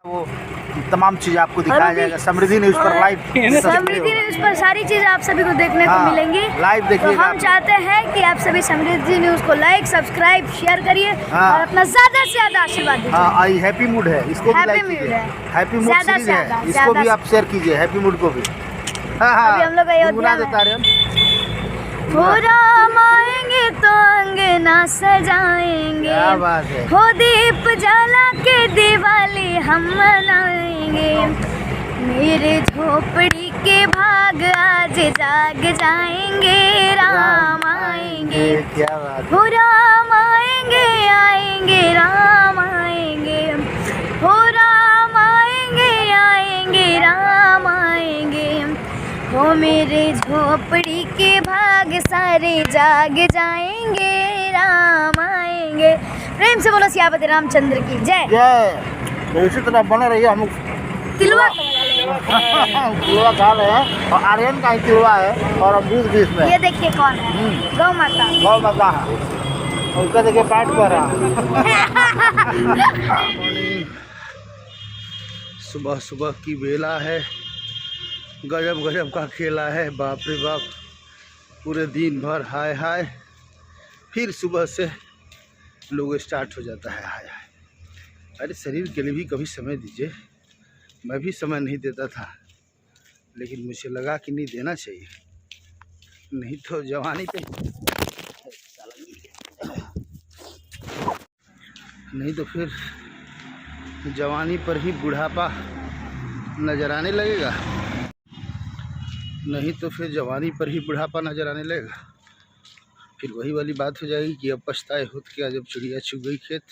वो तमाम चीज आपको दिखाया जाएगा समृद्धि न्यूज पर लाइव। समृद्धि न्यूज पर सारी चीजें आप सभी को देखने को मिलेंगी लाइव देखिएगा। तो हम चाहते हैं कि आप सभी समृद्धि न्यूज को लाइक सब्सक्राइब शेयर करिए और अपना ज्यादा से ज्यादा आशीर्वाद दीजिए। हाँ, हैप्पी मूड है, इसको भी लाइक कीजिए। हैप्पी मूड सीरीज है, इसको भी आप शेयर कीजिए, हैप्पी मूड को भी। अभी हम लोग अयोध्या में हो राम आएंगे तो अंगना सजाएंगे, क्या बात है। हो दीप जला के दिवाली हम मनाएंगे, मेरे झोपड़ी के भाग आज जाग जाएंगे, राम आएंगे। क्या बात हो राम आएंगे आएंगे राम आएंगे, हो राम आएंगे आएंगे राम आएंगे, हो मेरे झोपड़ी के भाग सारे जाग जाएंगे, राम आएंगे। प्रेम से बोलो सियापति रामचंद्र की जय जय। इसी तरह बने रहिए। हम तिलवा तिलवा खा रहे हैं और आर्यन का ही तिलवा है और अब 20-20 में। ये देखिए कौन है, गौ माता। गौ माता है, उसका देखिए पैंट पर सुबह सुबह की बेला है, गजब गजब का खेला है, बाप रे बाप। पूरे दिन भर हाय हाय, फिर सुबह से लोग स्टार्ट हो जाता है हाय हाय। अरे शरीर के लिए भी कभी समय दीजिए। मैं भी समय नहीं देता था, लेकिन मुझे लगा कि नहीं देना चाहिए, नहीं तो जवानी पे नहीं तो फिर जवानी पर ही बुढ़ापा नजर आने लगेगा, नहीं तो फिर जवानी पर ही बुढ़ापा नजर आने लगेगा। फिर वही वाली बात हो जाएगी कि अब पछताए होत क्या जब चिड़िया चुग गई खेत।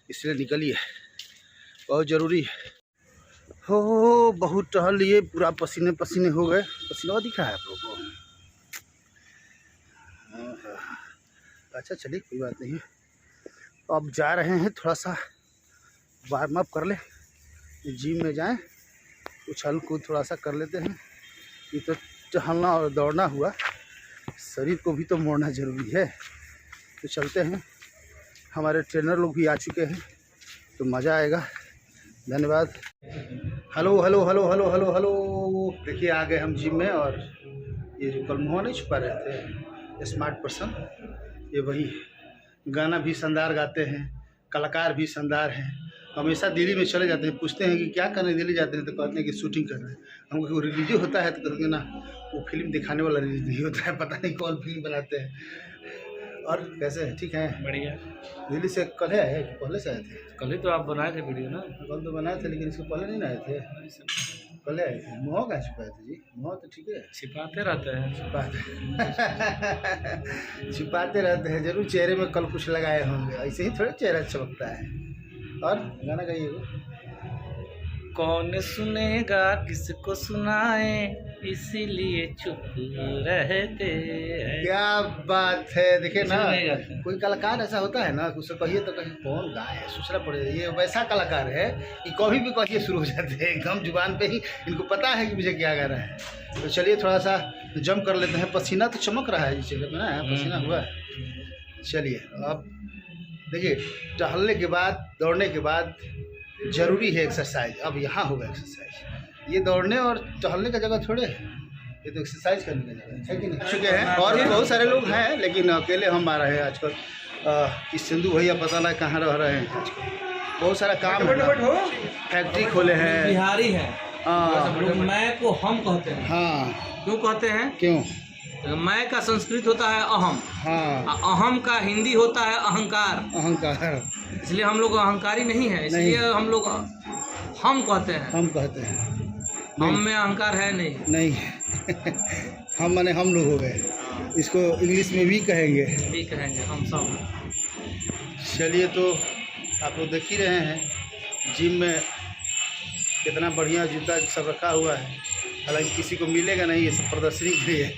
इसलिए निकलिए, बहुत ज़रूरी है। हो बहुत टहल लिए, पूरा पसीने पसीने हो गए। पसीना दिखा है आप लोगों को। अच्छा चलिए, कोई बात नहीं है। तो अब जा रहे हैं, थोड़ा सा वार्म अप कर ले, जिम में जाएं, उछल कूद थोड़ा सा कर लेते हैं। ये तो टहलना और दौड़ना हुआ, शरीर को भी तो मोड़ना ज़रूरी है। तो चलते हैं, हमारे ट्रेनर लोग भी आ चुके हैं, तो मज़ा आएगा। धन्यवाद। Hello hello hello hello hello hello. देखिए आ गए हम जिम में, और ये जो कल मुँह नहीं छुपा रहे थे स्मार्ट पर्सन, ये वही। गाना भी शानदार गाते हैं, कलाकार भी शानदार हैं। हमेशा दिल्ली में चले जाते हैं, पूछते हैं कि क्या करने दिल्ली जाते हैं, तो कहते हैं कि शूटिंग कर रहे हैं। हमको रिलीज होता है तो कहते हैं ना, वो फिल्म दिखाने वाला रिलीज नहीं होता है, पता नहीं कौन फिल्म बनाते हैं। और कैसे हैं? ठीक हैं? बढ़िया। दिल्ली से कल है कि पहले से आए थे? कल ही तो आप बनाए थे वीडियो ना। कल तो बनाए थे, लेकिन इसको पहले नहीं आए थे, कल आए थे। मुँह कहाँ छुपाए थे जी? मुँह तो ठीक है, छिपाते रहते हैं। छिपाते रहते हैं जरूर, चेहरे में कल कुछ लगाए होंगे, ऐसे ही थोड़ा चेहरा चमकता है। और गाना गाइए। कौन सुनेगा किसको सुनाए, इसीलिए चुप रहते हैं। क्या बात है। देखिए ना, नहीं गाते। कोई कलाकार ऐसा होता है ना, उससे कहिए तो कहीं कौन गाए, सोचना पड़ेगा। ये वैसा कलाकार है कि कभी भी कहिए शुरू हो जाते हैं एकदम जुबान पे ही, इनको पता है कि मुझे क्या गाना है। तो चलिए थोड़ा सा जम कर लेते हैं। पसीना तो चमक रहा है, चेहरे में ना पसीना हुआ है। चलिए अब देखिए, टहलने के बाद, दौड़ने के बाद ज़रूरी है एक्सरसाइज। अब यहाँ होगा एक्सरसाइज। ये दौड़ने और टहलने का जगह थोड़े है, ये तो एक्सरसाइज करने का जगह है कि नहीं? चुके हैं और भी बहुत सारे लोग हैं, लेकिन अकेले हम आ रहे हैं आजकल। कि सिंधु भैया पता नहीं कहाँ रह रहे हैं आजकल, बहुत सारा काम है, फैक्ट्री खोले हैं। बिहारी है। हाँ, मैं को हम कहते हैं। हाँ, क्यों कहते हैं? क्यों? मैं का संस्कृत होता है अहम, हाँ, अहम का हिंदी होता है अहंकार। अहंकार, इसलिए हम लोग अहंकारी नहीं है, इसलिए हम लोग हम कहते हैं। हम कहते हैं। हम में अहंकार है नहीं। हम माने हम लोग हो गए, इसको इंग्लिश में भी कहेंगे। भी कहेंगे हम सब। चलिए, तो आप लोग देख ही रहे हैं जिम में कितना बढ़िया जूता सब रखा हुआ है। हालांकि किसी को मिलेगा नहीं, ये सब प्रदर्शनी के लिए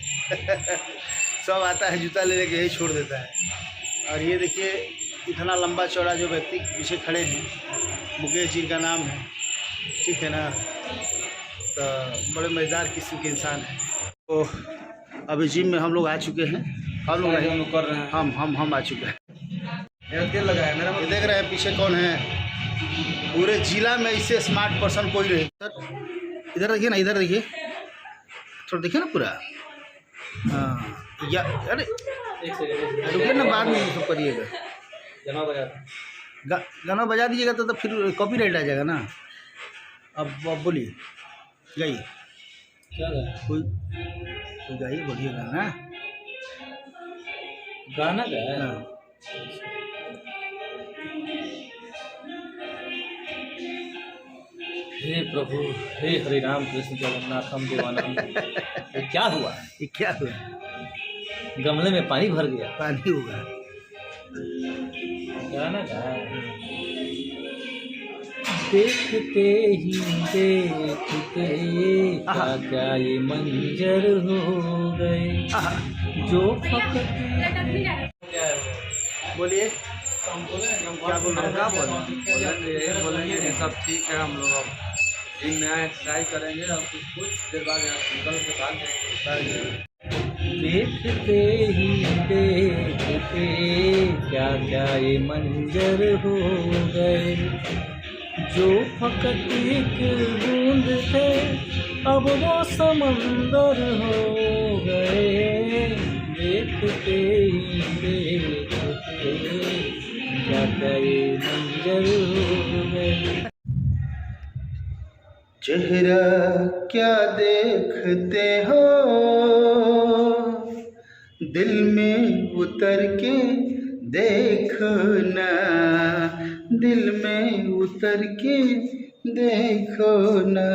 सब आता है जूता ले लेके यही छोड़ देता है। और ये देखिए, इतना लंबा चौड़ा जो व्यक्ति पीछे खड़े हैं, मुकेश जी का नाम है, ठीक है ना। तो बड़े मज़ेदार किस्म के इंसान हैं। तो अभी जिम में हम लोग आ चुके हैं। हम लोग कर रहे हैं। हम आ चुके हैं। तेल लगा है मेरा। ये देख रहे हैं पीछे कौन है? पूरे जिला में इससे स्मार्ट पर्सन कोई रहे। सर इधर देखिए ना, इधर देखिए, थोड़ा देखिए ना पूरा। हाँ या अरे एक सेकंड रुकिए ना, बाद में ये सब करिएगा। गाना बजा दीजिएगा तो फिर कॉपीराइट आ जाएगा ना। अब बोलिए, गाइए, क्या गाना? कोई गाइए, बोलिए गाना। गाना गाया? हाँ। हे प्रभु, हे हरे राम कृष्ण जगन्नाथ हम देवानंद। ये क्या हुआ? ये क्या हुआ? गमले में पानी भर गया। पानी होगा। गाना गाया। देखते ही देखते क्या क्या ये मंजर हो गए जो फकत। बोलिए, क्या बोल रहे हैं? बोलेंगे कि सब ठीक है, हम लोग अब जिम में आए, एक्सरसाइज करेंगे और कुछ देर बाद यहाँ निकल के भाग जाएंगे। देखते ही देखते क्या क्या ये मंजर हो गए जो फकत एक बूंद थे अब वो समंदर हो गए। देखते ही देखते क्या क्या ये मंजर हो गए। चेहरा क्या देखते हो, दिल में उतर के देखना, दिल में उतर के देखो ना।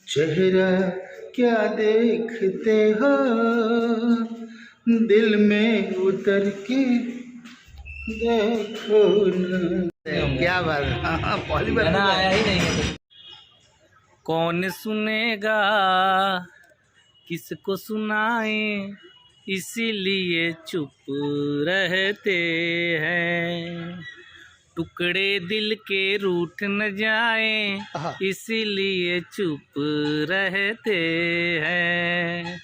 चेहरा क्या देखते हो, दिल में उतर के देखो ना। क्या बात है, हाँ, पहली बार गाना आया ही नहीं है। कौन सुनेगा, किसको सुनाए, इसीलिए चुप रहते हैं। टुकड़े दिल के रूठ न जाए, इसीलिए चुप रहते हैं।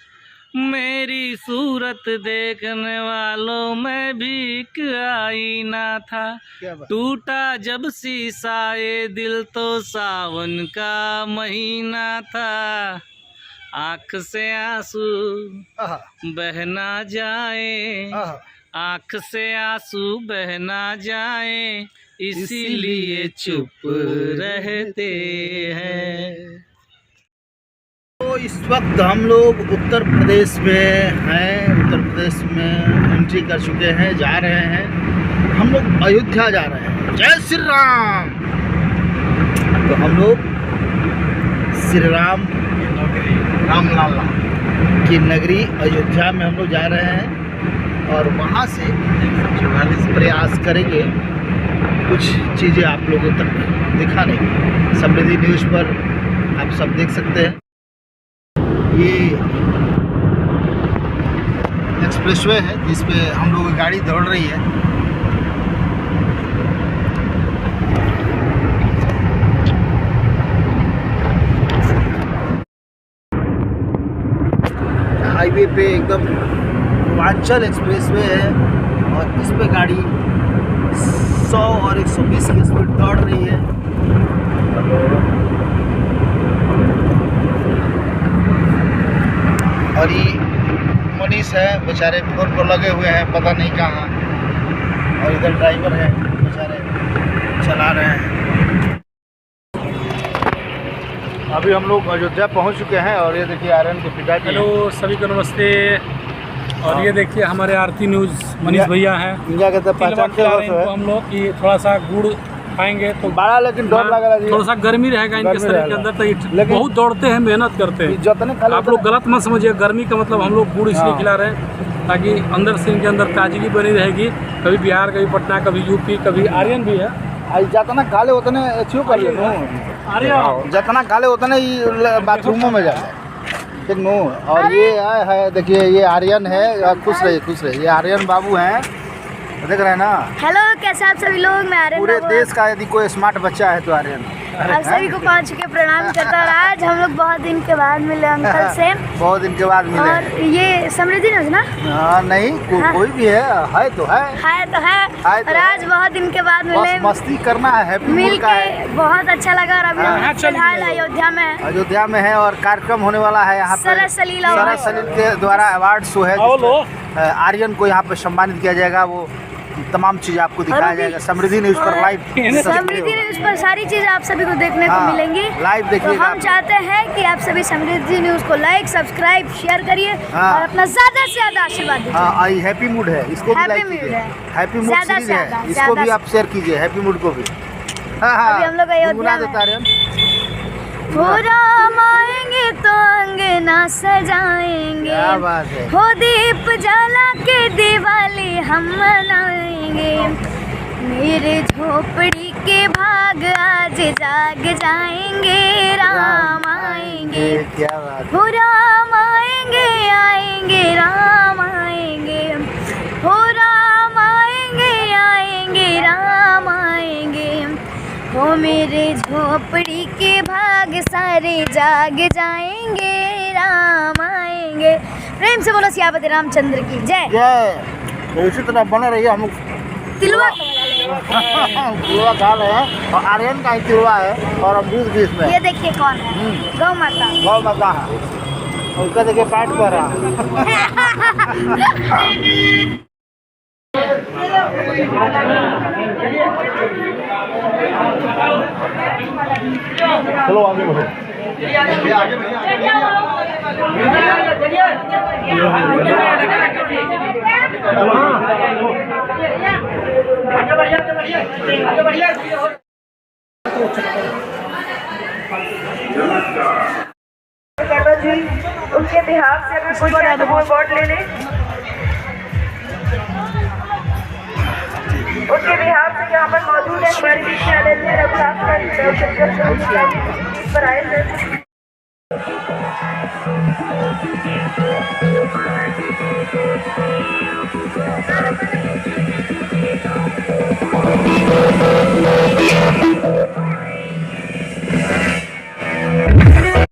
मेरी सूरत देखने वालों में भी एक आईना था, टूटा जब शीशा ये दिल तो सावन का महीना था। आँख से आंसू बह ना जाए, आँख से आंसू बह ना जाए, इसीलिए चुप रहते हैं। तो इस वक्त हम लोग उत्तर प्रदेश में हैं, उत्तर प्रदेश में एंट्री कर चुके हैं, जा रहे हैं हम लोग अयोध्या जा रहे हैं। जय श्री राम। तो हम लोग श्री राम रामलाला की नगरी अयोध्या में हम लोग जा रहे हैं और वहाँ से प्रयास करेंगे कुछ चीज़ें आप लोगों तक दिखाने की। समृद्धि न्यूज़ पर आप सब देख सकते हैं। ये एक्सप्रेसवे है जिस पे हम लोगों की गाड़ी दौड़ रही है। हाईवे पे एकदम पूर्वांचल एक्सप्रेसवे है और इस पे गाड़ी 100 और 120 की स्पीड दौड़ रही है। और ये मनीष है, बेचारे फोन पर लगे हुए हैं, पता नहीं कहाँ। और इधर ड्राइवर है, बेचारे चला रहे हैं। अभी हम लोग अयोध्या पहुंच चुके हैं और ये देखिए आर्यन के पिताजी। हेलो सभी को नमस्ते। और ये देखिए हमारे आरती न्यूज़ मनीष भैया हैं। इनका कहते पहचानते हो तो हम लोग कि थोड़ा सा गुड़ खाएंगे तो बड़ा, लेकिन डर लग रहा है। थोड़ा सा गर्मी रहेगा इनके शरीर के अंदर, तो बहुत दौड़ते हैं, मेहनत करते हैं। आप लोग गलत मत समझिए, गर्मी का मतलब हम लोग गुड़ इसलिए खिला रहे हैं ताकि अंदर से इनके अंदर ताजगी बनी रहेगी। कभी बिहार, कभी पटना, कभी यूपी, कभी आर्यन भी है। जितना खाले उतने अथियो कर ले, जितना खाले उतने बाथरूमों में जाए, ठीक नो। और ये है देखिए, ये आर्यन है। खुश रहिए, खुश रहिए। ये आर्यन बाबू हैं, देख रहे हैं ना। हेलो, कैसे आप सभी लोग? मैं आर्यन पूरे बाबू। देश का यदि कोई स्मार्ट बच्चा है तो आर्यन। आप सभी को पाँच छू के प्रणाम करता हूँ। और आज हम लोग बहुत दिन के बाद मिले अंकल से। बहुत दिन के बाद मिले। और ये समृद्धि न्यूज़ ना? हाँ नहीं कोई भी है तो है और आज बहुत दिन के बाद मिले, मस्ती करना है, हैप्पी मिल मूड का के है। बहुत अच्छा लगा। और अभी हम फिलहाल अयोध्या में है और कार्यक्रम होने वाला है यहाँ पे। सरस सलील के द्वारा अवार्ड शो है, आर्यन को यहाँ पे सम्मानित किया जाएगा। वो तमाम चीज आपको दिखाया जाएगा समृद्धि न्यूज़ पर लाइव। समृद्धि न्यूज़ पर सारी चीज़ आप सभी को देखने को मिलेंगी लाइव। देखिए तो हम चाहते हैं कि आप सभी समृद्धि न्यूज़ को लाइक, सब्सक्राइब, शेयर करिए और अपना ज़्यादा से ज़्यादा आशीर्वाद दीजिए। हाँ हैप्पी मूड है, इसको भी लाइक कीजिए। हैप्पी मूड सीरीज है, इसको भी आप शेयर कीजिए, हैप्पी मूड को भी। अभी हम लोग अयोध्या हो राम आएंगे तो अंगना सजाएंगे, क्या बात है। हो दीप जला के दिवाली हम मनाएंगे, मेरे झोपड़ी के भाग आज जाग जाएंगे, राम आएंगे। क्या बात। हो राम आएंगे आएंगे राम आएंगे, हो राम आएंगे आएंगे राम आएंगे, हो मेरे झोपड़ी के भाग सारे जाग जाएंगे, राम आएंगे। प्रेम से बोलो सियापति रामचंद्र की जय जय। इसी तरह बने रहिए। हम तिलवा तिलवा खा रहे हैं और आर्यन का ही तिलवा है और हम दूध भी इसमें। ये देखिए कौन है, गौ माता। गौ माता है, उसका देखिए पैट पर रहा। चलो आगे बढ़ो। जी उनके बिहार से अगर कुछ है तो वो अवार्ड ले लें। उनके बिहार से यहाँ पर मौजूद है हमारे विद्यालय से पर आए थे।